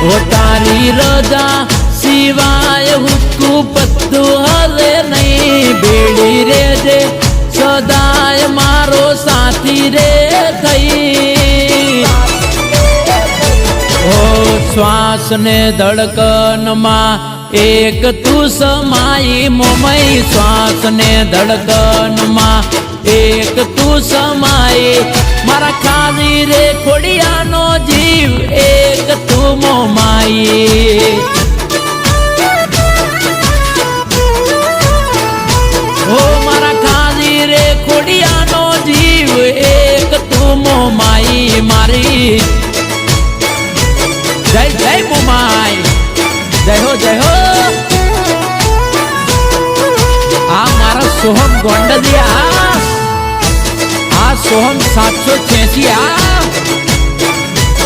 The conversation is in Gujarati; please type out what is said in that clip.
ઓ તારી રજા સિવાય હુક્કું પત્તું હલે નહીં ભેળી રે જે સદાય મારો સાથી રે થઈ ઓ શ્વાસ ને ધડકનમાં એક તું સમાઈ મોમઈ શ્વાસ ને ધડકનમાં એક તું સમાઈ મારા ખાલી રે ખોડિયાનો જીવ એક તું મોમાઈ ઓ મારા ખાલી રે ખોડિયાનો જીવ એક તું મોમાઈ મારી જય જય મોમાઈ જય હો આ મારા સોહમ ગોંડલિયા આ સોહમ 786 આ